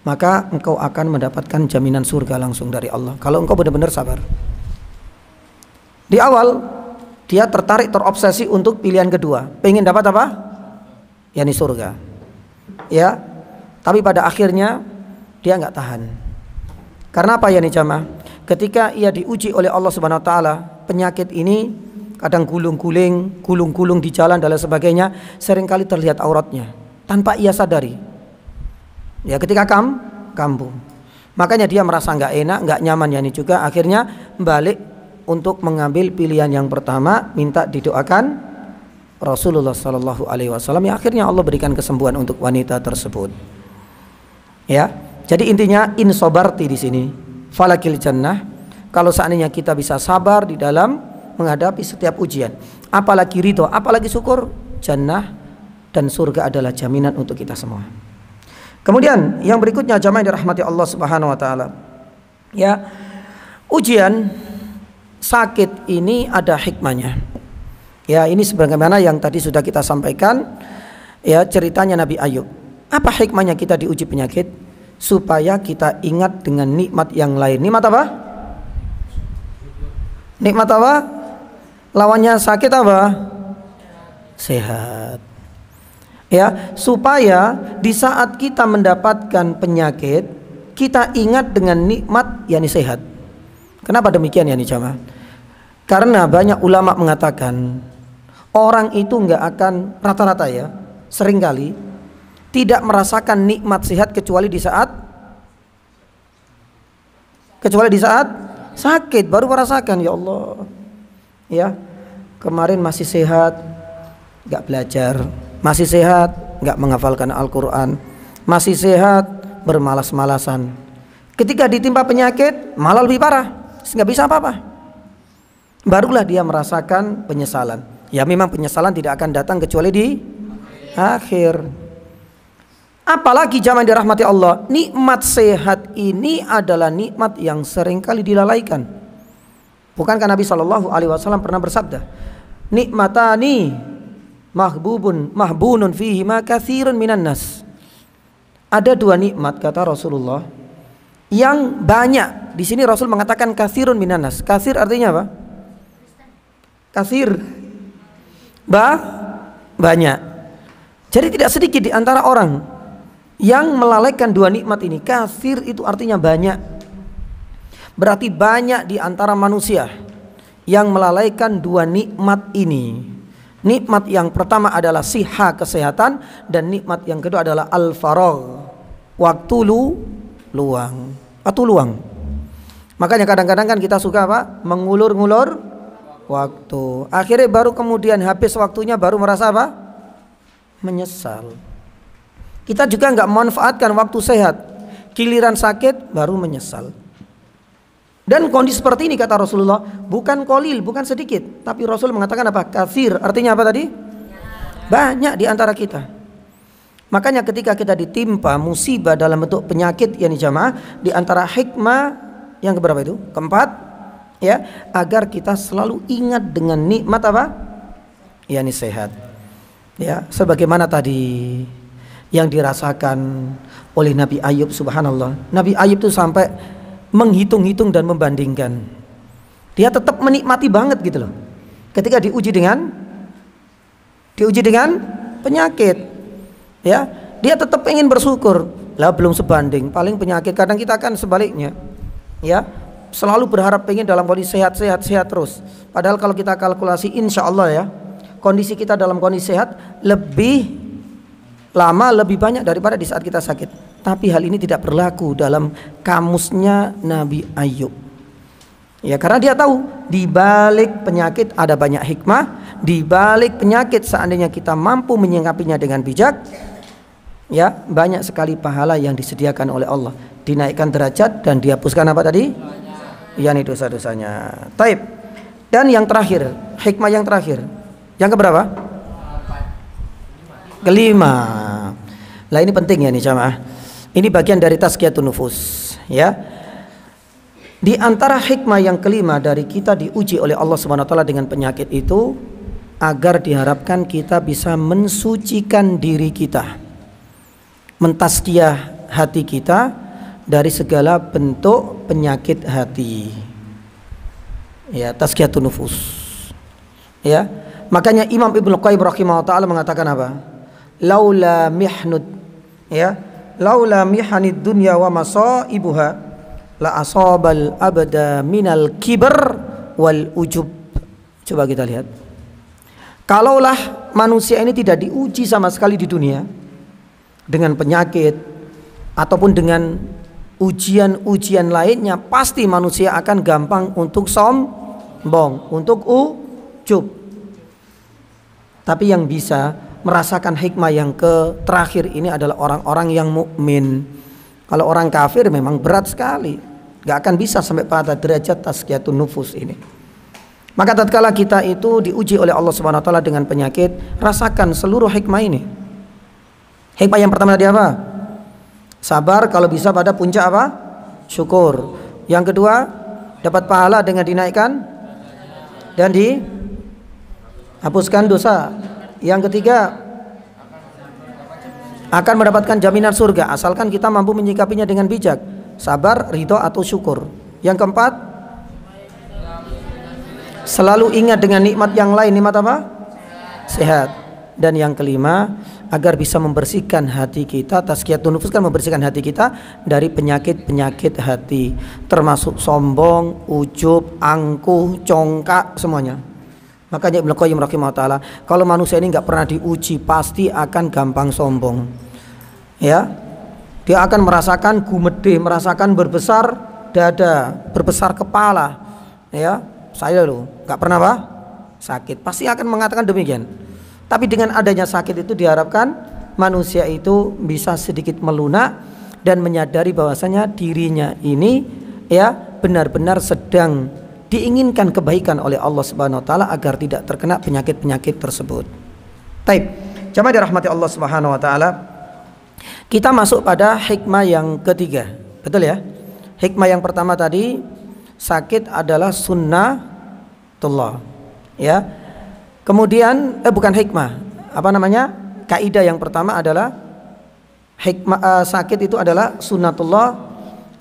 maka engkau akan mendapatkan jaminan surga langsung dari Allah. Kalau engkau benar-benar sabar. Di awal dia tertarik, terobsesi untuk pilihan kedua, pengen dapat apa? Yani surga. Ya, tapi pada akhirnya dia nggak tahan. Karena apa ya nih jamaah? Ketika ia diuji oleh Allah Subhanahu Wa Taala, penyakit ini kadang gulung-guling di jalan dan lain sebagainya, seringkali terlihat auratnya tanpa ia sadari. Ya, ketika kambuh, makanya dia merasa nggak enak, nggak nyaman ya ini juga. Akhirnya balik untuk mengambil pilihan yang pertama, minta didoakan Rasulullah Sallallahu Alaihi Wasallam. Yang akhirnya Allah berikan kesembuhan untuk wanita tersebut. Ya, jadi intinya in sobarti di sini, falakil jannah. Kalau seandainya kita bisa sabar di dalam menghadapi setiap ujian, apalagi ridho, apalagi syukur, jannah dan surga adalah jaminan untuk kita semua. Kemudian yang berikutnya jamaah yang dirahmati Allah Subhanahu Wa Taala. Ya, ujian sakit ini ada hikmahnya. Ya, ini sebagaimana yang tadi sudah kita sampaikan, ya, ceritanya Nabi Ayub. Apa hikmahnya kita diuji penyakit? Supaya kita ingat dengan nikmat yang lain. Nikmat apa? Nikmat apa? Lawannya sakit apa? Sehat. Ya, supaya di saat kita mendapatkan penyakit, kita ingat dengan nikmat yakni sehat. Kenapa demikian ya nih jamaah? Karena banyak ulama mengatakan orang itu nggak akan, rata-rata ya, seringkali tidak merasakan nikmat sehat kecuali di saat sakit baru merasakan. Ya Allah, ya, kemarin masih sehat nggak belajar, masih sehat nggak menghafalkan Al-Quran, masih sehat bermalas-malasan. Ketika ditimpa penyakit malah lebih parah, nggak bisa apa-apa. Barulah dia merasakan penyesalan. Ya, memang penyesalan tidak akan datang kecuali di akhir. Apalagi jamaah dirahmati Allah, nikmat sehat ini adalah nikmat yang seringkali dilalaikan. Bukankah Nabi SAW pernah bersabda, nikmatani mahbunun fihi ma katsirun minan nas. Ada dua nikmat kata Rasulullah yang banyak. Di sini Rasul mengatakan katsirun minan nas. Katsir artinya apa? Katsir, banyak. Jadi tidak sedikit di antara orang yang melalaikan dua nikmat ini. Katsir itu artinya banyak. Berarti banyak di antara manusia yang melalaikan dua nikmat ini. Nikmat yang pertama adalah siha, kesehatan, dan nikmat yang kedua adalah al-faragh, waktu luang. Waktu luang. Makanya kadang-kadang kan kita suka apa? Mengulur-ngulur waktu. Akhirnya baru kemudian habis waktunya baru merasa apa? Menyesal. Kita juga nggak memanfaatkan waktu sehat. Giliran sakit baru menyesal. Dan kondisi seperti ini kata Rasulullah bukan qalil, bukan sedikit, tapi Rasul mengatakan apa? Katsir. Artinya apa tadi? Banyak di antara kita. Makanya ketika kita ditimpa musibah dalam bentuk penyakit yang jamaah, di antara hikmah yang keberapa itu? Keempat, ya, agar kita selalu ingat dengan nikmat apa? yakni sehat. Ya, sebagaimana tadi yang dirasakan oleh Nabi Ayub, subhanallah. Nabi Ayub itu sampai menghitung-hitung dan membandingkan. Dia tetap menikmati banget gitu loh. Ketika diuji dengan penyakit, ya, dia tetap ingin bersyukur. Lah belum sebanding, paling penyakit. Kadang kita akan sebaliknya, ya, selalu berharap pengen dalam kondisi sehat terus. Padahal kalau kita kalkulasi, insya Allah ya, kondisi kita dalam kondisi sehat lebih lama, lebih banyak daripada di saat kita sakit. Tapi hal ini tidak berlaku dalam kamusnya Nabi Ayub. Ya, karena dia tahu di balik penyakit ada banyak hikmah. Di balik penyakit seandainya kita mampu menyikapinya dengan bijak, ya, banyak sekali pahala yang disediakan oleh Allah. Dinaikkan derajat dan dihapuskan apa tadi? yakni dosa-dosanya. Taib. Dan yang terakhir, hikmah yang terakhir. Yang keberapa? Kelima. Lah ini penting ya nih jamaah. Ini bagian dari tazkiyatun nufus, ya. Di antara hikmah yang kelima dari kita diuji oleh Allah Subhanahu wa taala dengan penyakit itu agar diharapkan kita bisa mensucikan diri kita. Mentazkiyah hati kita dari segala bentuk penyakit hati. Ya, tazkiyatun nufus. Ya. Makanya Imam Ibnu Qayyim rahimahullah taala mengatakan apa? Laula mihnud, ya, laula mihanid dunya wa masaibuha la asabal abda minal kibr wal ujub. Coba kita lihat. Kalaulah manusia ini tidak diuji sama sekali di dunia dengan penyakit ataupun dengan ujian-ujian lainnya, pasti manusia akan gampang untuk sombong, untuk ujub. Tapi yang bisa merasakan hikmah yang terakhir ini adalah orang-orang yang mukmin. Kalau orang kafir memang berat sekali, gak akan bisa sampai pada derajat tazkiyatun nufus ini. Maka tatkala kita itu diuji oleh Allah Subhanahu wa taala dengan penyakit, rasakan seluruh hikmah ini. Hikmah yang pertama tadi apa? Sabar, kalau bisa pada puncak apa? Syukur. Yang kedua, dapat pahala dengan dinaikkan dan dihapuskan dosa. Yang ketiga, akan mendapatkan jaminan surga asalkan kita mampu menyikapinya dengan bijak. Sabar, ridho atau syukur. Yang keempat, selalu ingat dengan nikmat yang lain. Nikmat apa? Sehat. Dan yang kelima, agar bisa membersihkan hati kita. Tazkiyatun nufus kan membersihkan hati kita dari penyakit-penyakit hati, termasuk sombong, ujub, angkuh, congkak, semuanya. Makanya Ibnu Qayyim rahimahullah taala, kalau manusia ini nggak pernah diuji pasti akan gampang sombong. Ya, dia akan merasakan gumede, merasakan berbesar dada, berbesar kepala. Ya, saya loh nggak pernah sakit, pasti akan mengatakan demikian. Tapi dengan adanya sakit itu diharapkan manusia itu bisa sedikit melunak dan menyadari bahwasanya dirinya ini ya benar-benar sedang diinginkan kebaikan oleh Allah Subhanahu wa taala agar tidak terkena penyakit-penyakit tersebut. Taib. Jamaah dirahmati Allah Subhanahu wa taala. Kita masuk pada hikmah yang ketiga. Betul ya? Hikmah yang pertama tadi, sakit adalah sunnatullah. Ya. Kemudian bukan hikmah. Apa namanya? Kaidah yang pertama adalah hikmah, sakit itu adalah sunnatullah,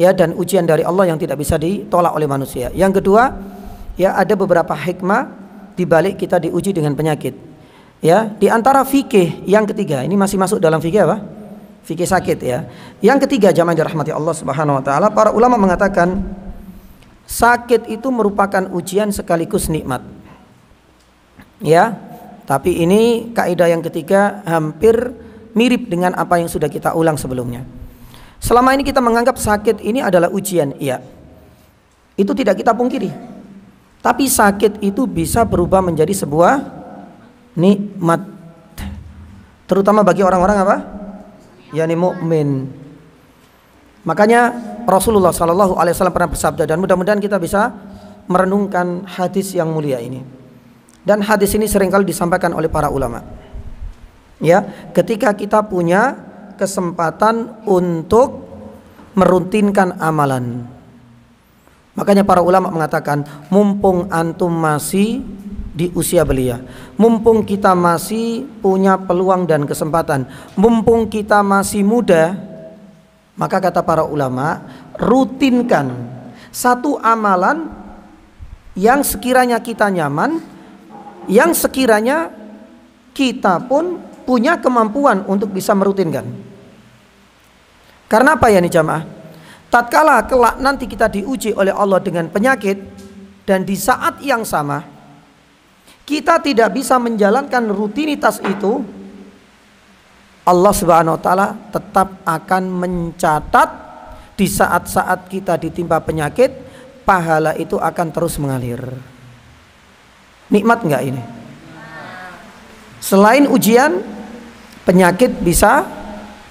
ya, dan ujian dari Allah yang tidak bisa ditolak oleh manusia. Yang kedua, ya, ada beberapa hikmah di balik kita diuji dengan penyakit. Ya, di antara fikih yang ketiga, ini masih masuk dalam fikih apa? Fikih sakit ya. Yang ketiga, jamaah dirahmati Allah Subhanahu wa taala, para ulama mengatakan sakit itu merupakan ujian sekaligus nikmat. Ya, tapi ini kaidah yang ketiga hampir mirip dengan apa yang sudah kita ulang sebelumnya. Selama ini kita menganggap sakit ini adalah ujian, iya. Itu tidak kita pungkiri. Tapi sakit itu bisa berubah menjadi sebuah nikmat. Terutama bagi orang-orang apa? Yani mukmin. Makanya Rasulullah SAW pernah bersabda, dan mudah-mudahan kita bisa merenungkan hadis yang mulia ini. Dan hadis ini seringkali disampaikan oleh para ulama. Ya, ketika kita punya kesempatan untuk merutinkan amalan. Makanya para ulama mengatakan, mumpung antum masih di usia belia, mumpung kita masih punya peluang dan kesempatan, mumpung kita masih muda, maka kata para ulama, rutinkan satu amalan yang sekiranya kita nyaman, yang sekiranya kita pun punya kemampuan untuk bisa merutinkan. Karena apa ya nih jamaah? Tatkala kelak nanti kita diuji oleh Allah dengan penyakit, dan di saat yang sama kita tidak bisa menjalankan rutinitas itu, Allah Subhanahu wa taala tetap akan mencatat di saat-saat kita ditimpa penyakit, pahala itu akan terus mengalir. Nikmat enggak ini? Selain ujian, penyakit bisa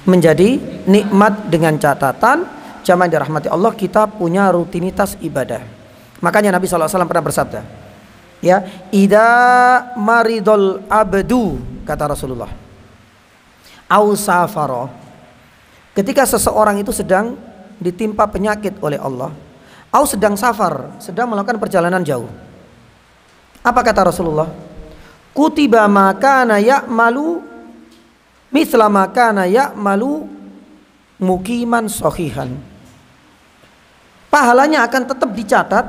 menjadi nikmat dengan catatan, jamaah dirahmati Allah, kita punya rutinitas ibadah. Makanya Nabi SAW pernah bersabda, ya, idza maridul abdu, kata Rasulullah, au safara, ketika seseorang itu sedang ditimpa penyakit oleh Allah, au sedang safar, sedang melakukan perjalanan jauh, apa kata Rasulullah? Kutiba makana ya'malu mithla makana ya'malu mukiman sahihan. Pahalanya akan tetap dicatat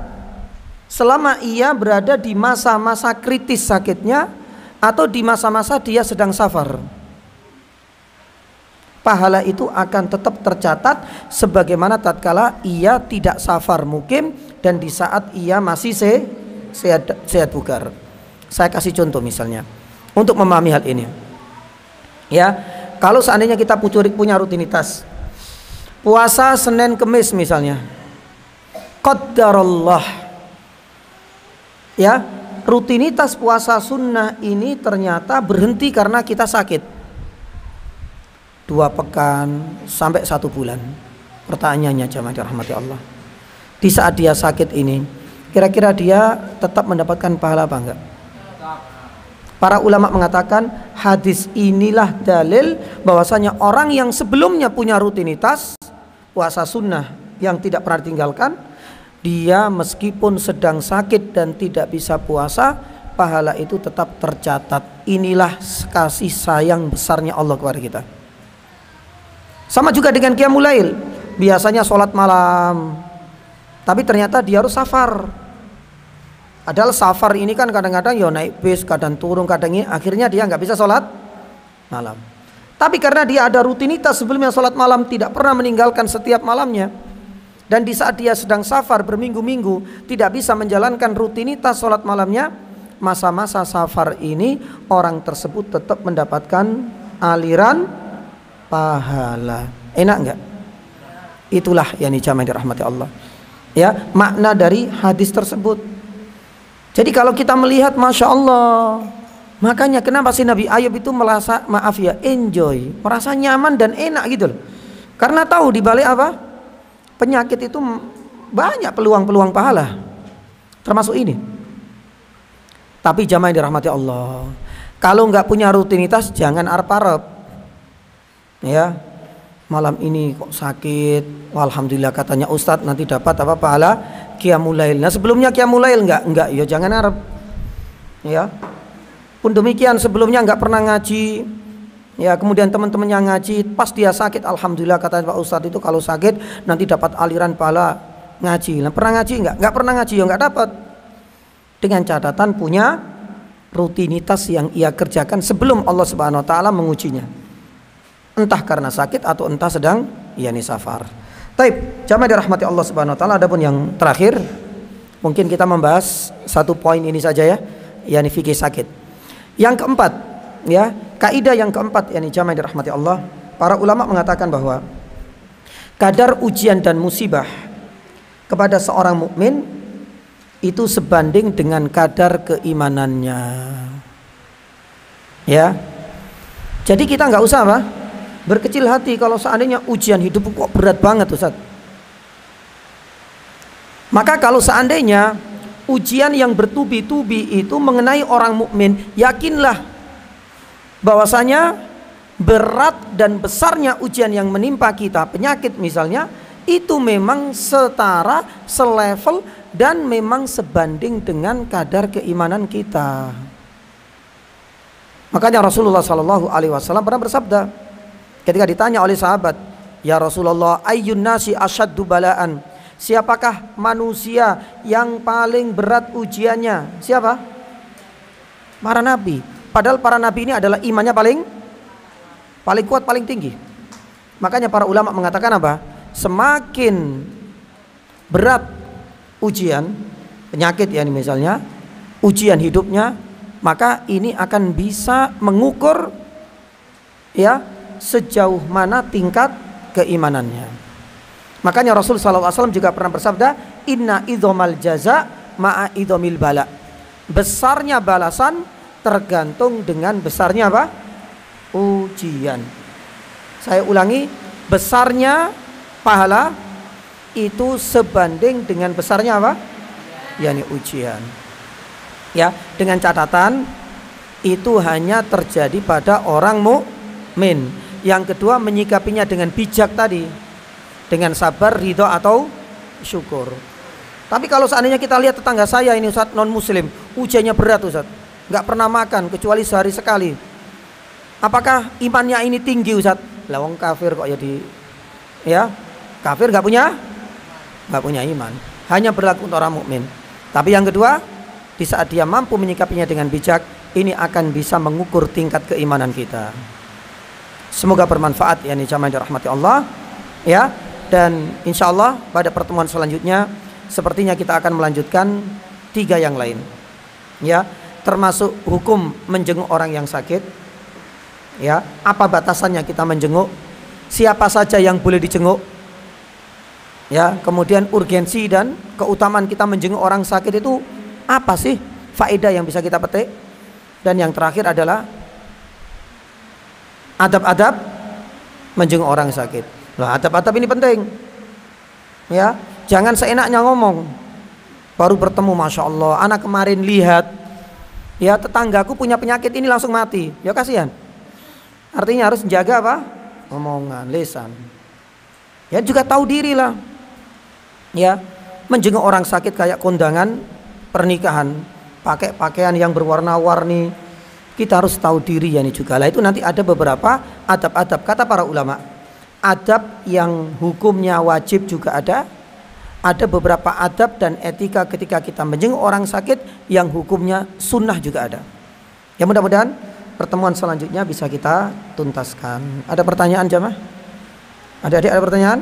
selama ia berada di masa-masa kritis sakitnya atau di masa-masa dia sedang safar. Pahala itu akan tetap tercatat sebagaimana tatkala ia tidak safar mukim dan di saat ia masih sehat bugar. Saya kasih contoh misalnya untuk memahami hal ini. Ya, kalau seandainya kita punya rutinitas puasa Senin Kemis misalnya, qaddarallah, ya, rutinitas puasa sunnah ini ternyata berhenti karena kita sakit 2 pekan sampai 1 bulan. Pertanyaannya jemaah dirahmati Allah, di saat dia sakit ini, kira-kira dia tetap mendapatkan pahala apa enggak? Para ulama mengatakan hadis inilah dalil bahwasanya orang yang sebelumnya punya rutinitas puasa sunnah yang tidak pernah ditinggalkan, dia meskipun sedang sakit dan tidak bisa puasa, pahala itu tetap tercatat. Inilah kasih sayang besarnya Allah kepada kita. Sama juga dengan qiyamul lail, biasanya sholat malam, tapi ternyata dia harus safar. Padahal safar ini kan kadang-kadang ya naik bis, kadang turun, kadang ini, akhirnya dia nggak bisa sholat malam. Tapi karena dia ada rutinitas sebelumnya sholat malam, tidak pernah meninggalkan setiap malamnya, dan di saat dia sedang safar berminggu-minggu tidak bisa menjalankan rutinitas sholat malamnya, masa-masa safar ini orang tersebut tetap mendapatkan aliran pahala. Enak nggak? Itulah yang jamaah dirahmati Allah, ya, makna dari hadis tersebut. Jadi kalau kita melihat, Masya Allah, makanya kenapa sih Nabi Ayub itu merasa, maaf ya, enjoy, merasa nyaman dan enak gitu loh. Karena tahu di balik apa? Penyakit itu banyak peluang-peluang pahala, termasuk ini. Tapi jamaah yang dirahmati Allah, kalau nggak punya rutinitas jangan arep-arep, ya, malam ini kok sakit, alhamdulillah katanya Ustadz nanti dapat apa pahala qiyamul lail. Nah sebelumnya qiyamul lail enggak, ya jangan harap. Ya. Pun demikian sebelumnya enggak pernah ngaji. Ya, kemudian teman-temannya ngaji, pas dia sakit alhamdulillah kata Pak Ustadz itu kalau sakit nanti dapat aliran pahala ngaji. Nah, pernah ngaji enggak? Enggak pernah ngaji, ya enggak dapat. Dengan catatan punya rutinitas yang ia kerjakan sebelum Allah Subhanahu wa taala mengujinya. Entah karena sakit atau entah sedang yakni safar. Taib, jamaah dirahmati Allah Subhanahu wa taala. Adapun yang terakhir, mungkin kita membahas satu poin ini saja ya, yakni fikih sakit. Yang keempat, ya, kaidah yang keempat yakni jamaah dirahmati Allah, para ulama mengatakan bahwa kadar ujian dan musibah kepada seorang mukmin itu sebanding dengan kadar keimanannya. Ya. Jadi kita nggak usah apa? berkecil hati kalau seandainya ujian hidup kok berat banget Ustaz. Maka kalau seandainya ujian yang bertubi-tubi itu mengenai orang mukmin, yakinlah bahwasanya berat dan besarnya ujian yang menimpa kita, penyakit misalnya, itu memang setara, selevel, dan memang sebanding dengan kadar keimanan kita. Makanya Rasulullah SAW pernah bersabda ketika ditanya oleh sahabat, ya Rasulullah, ayyun nasi asyaddu balaan, siapakah manusia yang paling berat ujiannya? Siapa? Para nabi. Padahal para nabi ini adalah imannya paling kuat, paling tinggi. Makanya para ulama mengatakan apa? Semakin berat ujian, penyakit ya misalnya, ujian hidupnya, maka ini akan bisa mengukur ya sejauh mana tingkat keimanannya. Makanya Rasul SAW juga pernah bersabda, inna idhomal jaza ma'a idhomil bala. Besarnya balasan tergantung dengan besarnya apa? Ujian. Saya ulangi, besarnya pahala itu sebanding dengan besarnya apa? Yani ujian. Ya, dengan catatan itu hanya terjadi pada orang mukmin. Yang kedua, menyikapinya dengan bijak tadi, dengan sabar, ridho atau syukur. Tapi kalau seandainya kita lihat tetangga saya ini Ustaz, non muslim, ujiannya berat Ustaz, nggak pernah makan kecuali sehari sekali. Apakah imannya ini tinggi Ustaz? Lah wong kafir kok ya kafir nggak punya iman. Hanya berlaku untuk orang mukmin. Tapi yang kedua, di saat dia mampu menyikapinya dengan bijak, ini akan bisa mengukur tingkat keimanan kita. Semoga bermanfaat ya jamaah yang dirahmati Allah ya. Dan insya Allah pada pertemuan selanjutnya sepertinya kita akan melanjutkan 3 yang lain ya, termasuk hukum menjenguk orang yang sakit ya, apa batasannya kita menjenguk, siapa saja yang boleh dijenguk ya, kemudian urgensi dan keutamaan kita menjenguk orang sakit itu apa sih, faedah yang bisa kita petik, dan yang terakhir adalah adab-adab menjenguk orang sakit. Nah, adab-adab ini penting ya, jangan seenaknya ngomong baru bertemu, masya Allah anak kemarin lihat ya tetanggaku punya penyakit ini langsung mati, ya kasihan. Artinya harus menjaga apa? Omongan, lisan ya, juga tahu diri lah ya. Menjenguk orang sakit kayak kondangan pernikahan, pakai pakaian yang berwarna-warni, kita harus tahu diri ya ini juga lah. Itu nanti ada beberapa adab-adab, kata para ulama. Adab yang hukumnya wajib juga ada beberapa adab dan etika ketika kita menjenguk orang sakit yang hukumnya sunnah juga ada. Ya mudah-mudahan pertemuan selanjutnya bisa kita tuntaskan. Ada pertanyaan jamaah? Adik-adik ada pertanyaan?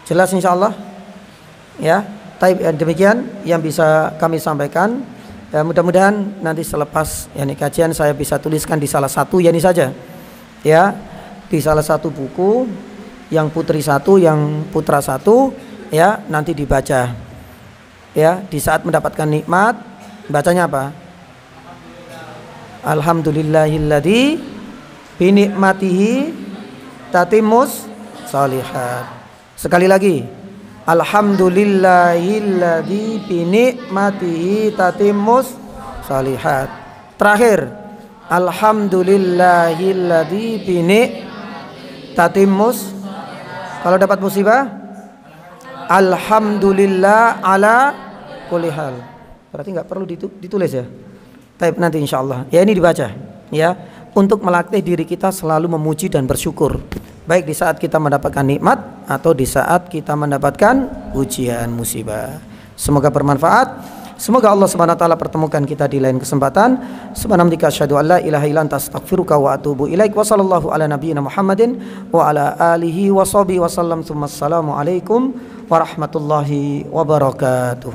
Jelas insya Allah? Ya, demikian yang bisa kami sampaikan. Ya, mudah-mudahan nanti selepas kajian saya bisa tuliskan di salah satu saja. Ya, di salah satu buku, yang putri satu, yang putra satu, ya nanti dibaca. Ya, di saat mendapatkan nikmat, bacanya apa? Alhamdulillahilladzi bi nikmatihi tatimmus shalihat. Sekali lagi, alhamdulillahilladzi bi nikmatihi tatimmus shalihat. Terakhir, alhamdulillahilladzi bi tatimmus. Kalau dapat musibah, alhamdulillah ala kulli hal. Berarti nggak perlu ditulis ya. Tapi nanti insya Allah ya ini dibaca ya, untuk melatih diri kita selalu memuji dan bersyukur, baik di saat kita mendapatkan nikmat atau di saat kita mendapatkan ujian musibah. Semoga bermanfaat. Semoga Allah Subhanahu wa taala pertemukan kita di lain kesempatan. Subhanallah, asyhadu an la ilaha illa anta, astaghfiruka wa atubu ilaik. Wa sallallahu ala nabiyyina Muhammadin wa ala alihi wa sahbihi wasallam. Assalamu alaikum warahmatullahi wabarakatuh.